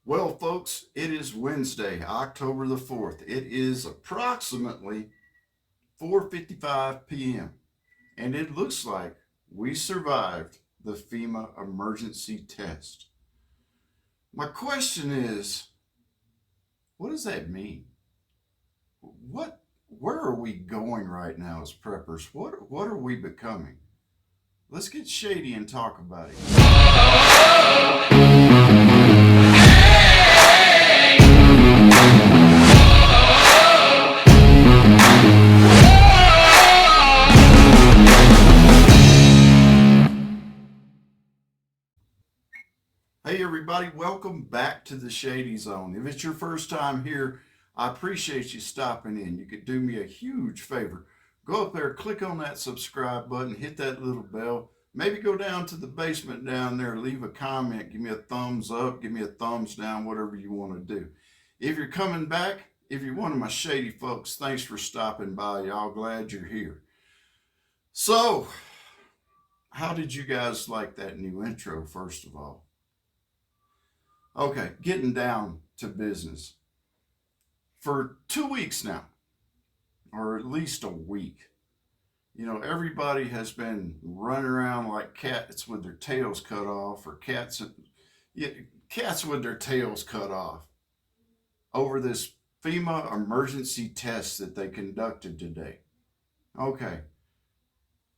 Well, folks, it is Wednesday, October the 4th. It is approximately 4:55 p.m. and it looks like we survived the FEMA emergency test. My question is, what does that mean? Where are we going right now as preppers? What are we becoming? Let's get shady and talk about it. Hey everybody, welcome back to the Shady Zone. If it's your first time here, I appreciate you stopping in. You could do me a huge favor. Go up there, click on that subscribe button, hit that little bell. Maybe go down to the basement down there, leave a comment, give me a thumbs up, give me a thumbs down, whatever you want to do. If you're coming back, if you're one of my shady folks, thanks for stopping by. Y'all glad you're here. So, how did you guys like that new intro, first of all? Okay, getting down to business. For 2 weeks now, or at least a week, everybody has been running around like cats with their tails cut off, or cats with their tails cut off over this FEMA emergency test that they conducted today. Okay,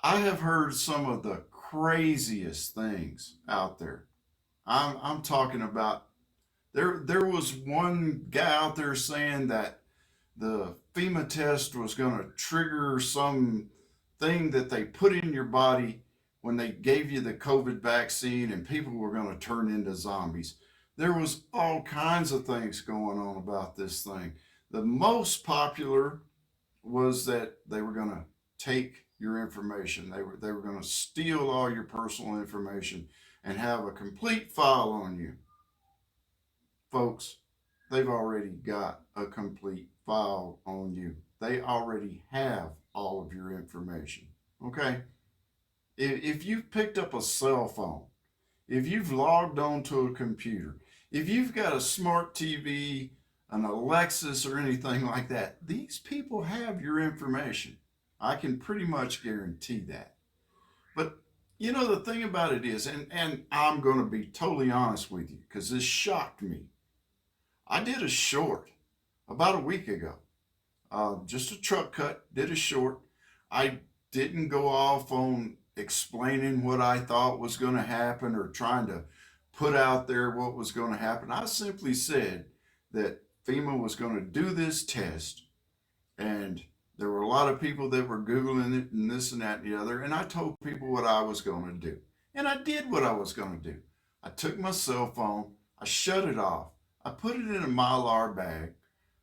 I have heard some of the craziest things out there. I'm talking about there was one guy out there saying that the FEMA test was going to trigger some thing that they put in your body when they gave you the COVID vaccine and people were going to turn into zombies. There was all kinds of things going on about this thing. The most popular was that they were going to take your information. They were going to steal all your personal information and have a complete file on you. Folks, they've already got a complete file on you. They already have all of your information. Okay? If you've picked up a cell phone, if you've logged onto a computer, if you've got a smart TV, an Alexis, or anything like that, these people have your information. I can pretty much guarantee that. But the thing about it is, and I'm going to be totally honest with you because this shocked me. I did a short about a week ago, just a truck cut, did a short. I didn't go off on explaining what I thought was going to happen or trying to put out there what was going to happen. I simply said that FEMA was going to do this test, and there were a lot of people that were Googling it and this and that and the other, and I told people what I was going to do. And I did what I was going to do. I took my cell phone, I shut it off, I put it in a Mylar bag,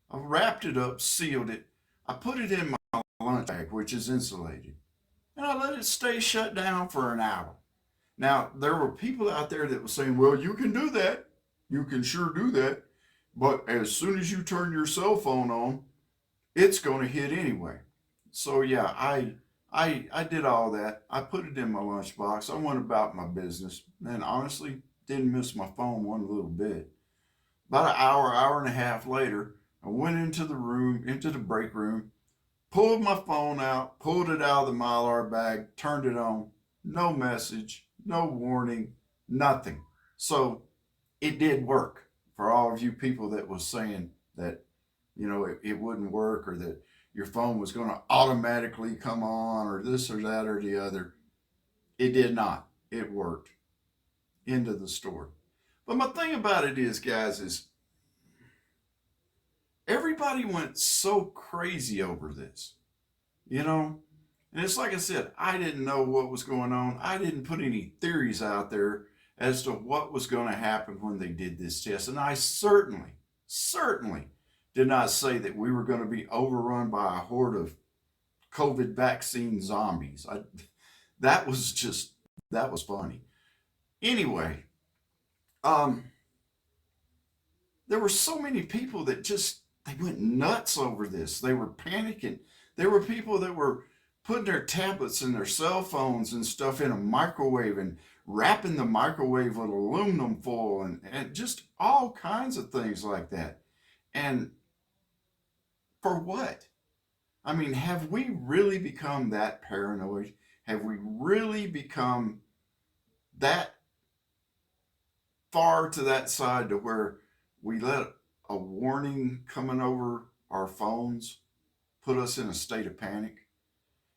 I wrapped it up, sealed it, I put it in my lunch bag, which is insulated, and I let it stay shut down for an hour. Now, there were people out there that were saying, well, you can do that. You can sure do that. But as soon as you turn your cell phone on, it's going to hit anyway. So yeah, I did all that. I put it in my lunchbox. I went about my business, and honestly, didn't miss my phone one little bit. About an hour and a half later, I went into the room, into the break room, pulled my phone out, pulled it out of the Mylar bag, turned it on. No message, no warning, nothing. So it did work for all of you people that was saying that it wouldn't work, or that your phone was going to automatically come on, or this or that or the other. It did not. It worked. End of the story. But my thing about it is, guys, is everybody went so crazy over this, you know? And it's like I said, I didn't know what was going on. I didn't put any theories out there as to what was going to happen when they did this test. And I certainly did not say that we were going to be overrun by a horde of COVID vaccine zombies. That was funny. Anyway, um, there were so many people that they went nuts over this. They were panicking. There were people that were putting their tablets and their cell phones and stuff in a microwave and wrapping the microwave with aluminum foil and just all kinds of things like that. And for what? I mean, have we really become that paranoid? Have we really become that far to that side to where we let a warning coming over our phones put us in a state of panic?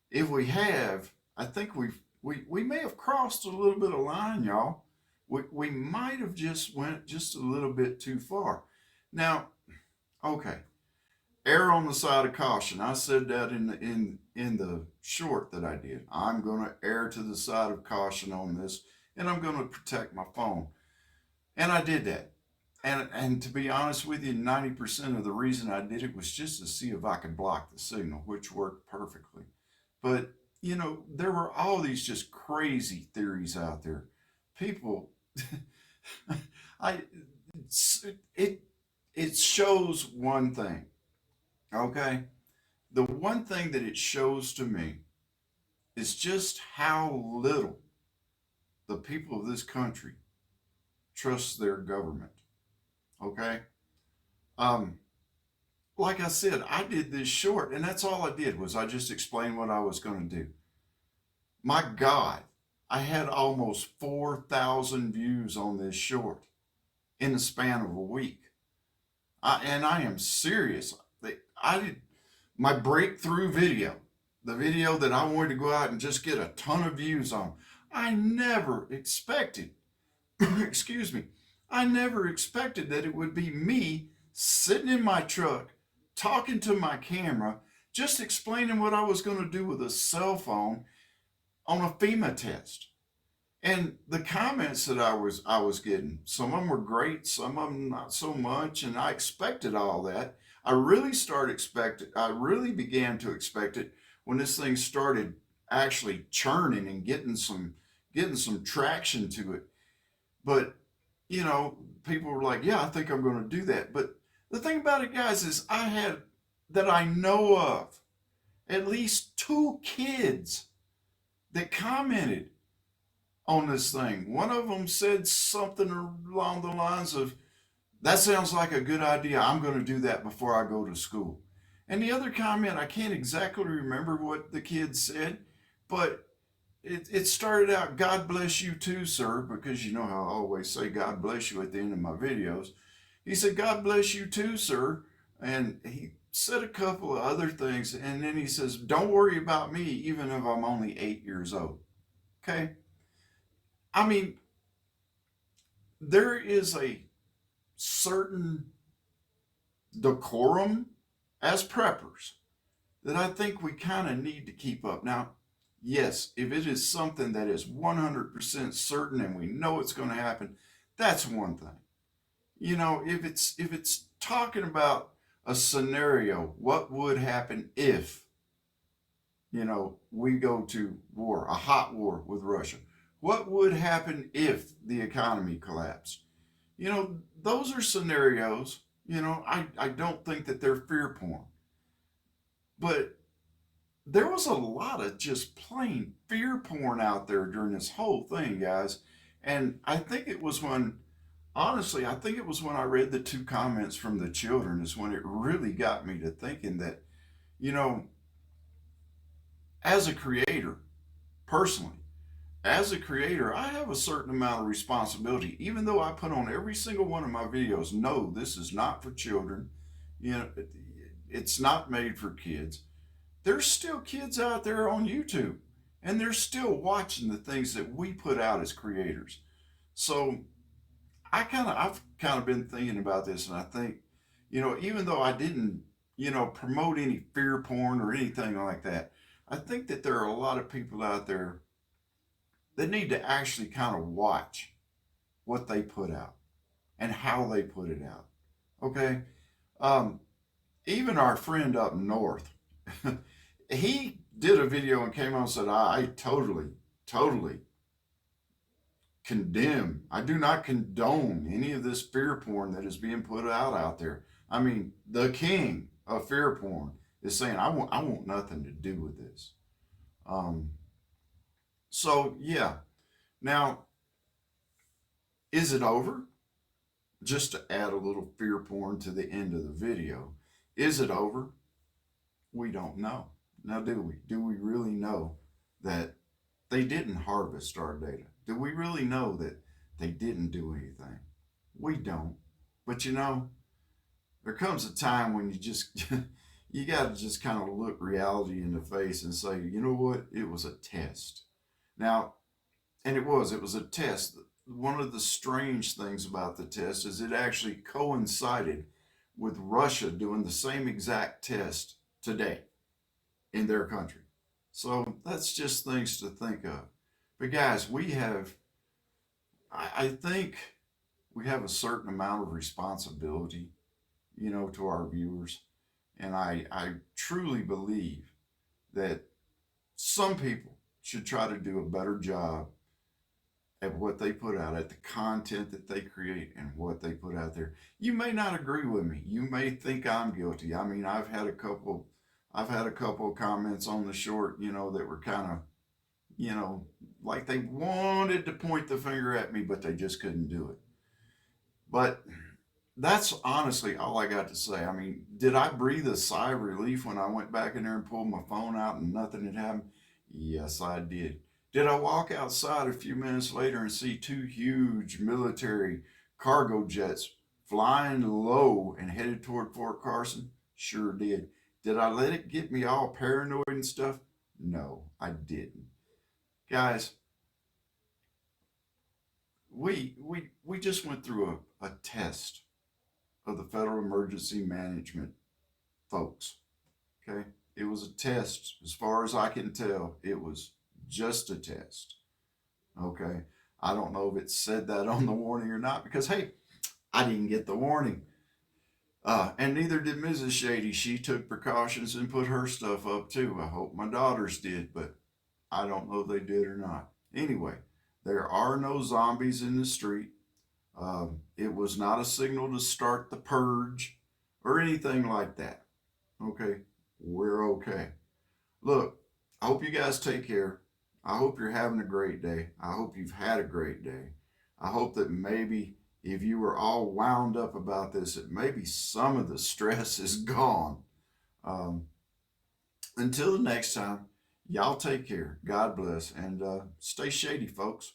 If we have, I think we may have crossed a little bit of line, y'all. We might have just went just a little bit too far. Now, okay, err on the side of caution. I said that in the short that I did. I'm going to err to the side of caution on this, and I'm going to protect my phone. And I did that. And to be honest with you, 90% of the reason I did it was just to see if I could block the signal, which worked perfectly. But you know, there were all these just crazy theories out there. People, I it it shows one thing. Okay, the one thing that it shows to me is just how little the people of this country trust their government. Okay, um, like I said, I did this short, and that's all I did was I just explained what I was going to do. My God, I had almost 4,000 views on this short in the span of a week. And I am serious. I did my breakthrough video, the video that I wanted to go out and just get a ton of views on. I never expected, excuse me, I never expected that it would be me sitting in my truck, talking to my camera, just explaining what I was going to do with a cell phone on a FEMA test. And the comments that I was getting, some of them were great, some of them not so much, and I expected all that. I really began to expect it when this thing started actually churning and getting some traction to it. But you know, people were like, "Yeah, I think I'm going to do that." But the thing about it, guys, is I had that I know of at least two kids that commented on this thing. One of them said something along the lines of, "That sounds like a good idea. I'm going to do that before I go to school." And the other comment, I can't exactly remember what the kid said, but it started out, "God bless you too, sir," because you know how I always say God bless you at the end of my videos. He said, "God bless you too, sir." And he said a couple of other things. And then he says, "Don't worry about me, even if I'm only 8 years old." Okay. I mean, there is a certain decorum as preppers that I think we kind of need to keep up. Now, yes, if it is something that is 100% certain and we know it's going to happen, that's one thing. You know, if it's talking about a scenario, what would happen if, we go to war, a hot war with Russia? What would happen if the economy collapsed? Those are scenarios, I don't think that they're fear porn. But there was a lot of just plain fear porn out there during this whole thing, guys. And honestly, I think it was when I read the two comments from the children is when it really got me to thinking that, you know, as a creator, personally, as a creator, I have a certain amount of responsibility, even though I put on every single one of my videos, no, this is not for children. It's not made for kids. There's still kids out there on YouTube, and they're still watching the things that we put out as creators. So I've kind of been thinking about this, and I think, even though I didn't, promote any fear porn or anything like that, I think that there are a lot of people out there that need to actually kind of watch what they put out and how they put it out. Okay. Um, Even our friend up north, he did a video and came on and said, I totally, totally condemn. I do not condone any of this fear porn that is being put out there. I mean, the king of fear porn is saying, I want nothing to do with this. Um, so yeah. Now, Is it over? Just to add a little fear porn to the end of the video, is it over? We don't know. Now, do we? Do we really know that they didn't harvest our data? Do we really know that they didn't do anything? We don't. But you know, there comes a time when you just you got to just kind of look reality in the face and say, you know what? It was a test. Now, and it was a test. One of the strange things about the test is it actually coincided with Russia doing the same exact test today in their country. So that's just things to think of. But guys, I think we have a certain amount of responsibility, to our viewers. And I truly believe that some people should try to do a better job at what they put out, at the content that they create and what they put out there. You may not agree with me. You may think I'm guilty. I mean, I've had a couple of comments on the short, that were kind of, you know, like they wanted to point the finger at me, but they just couldn't do it. But that's honestly all I got to say. I mean, did I breathe a sigh of relief when I went back in there and pulled my phone out and nothing had happened? Yes, I did. Did I walk outside a few minutes later and see two huge military cargo jets flying low and headed toward Fort Carson? Sure did. Did I let it get me all paranoid and stuff? No, I didn't. Guys, we just went through a test of the Federal Emergency Management folks. Okay? It was a test. As far as I can tell, it was just a test. Okay? I don't know if it said that on the warning or not because, hey, I didn't get the warning. And neither did Mrs. Shady. She took precautions and put her stuff up too. I hope my daughters did, but I don't know if they did or not. Anyway, there are no zombies in the street. It was not a signal to start the purge or anything like that. Okay, we're okay. Look, I hope you guys take care. I hope you're having a great day. I hope you've had a great day. I hope that maybe if you were all wound up about this, that maybe some of the stress is gone. Um, until the next time, y'all take care. God bless and stay shady, folks.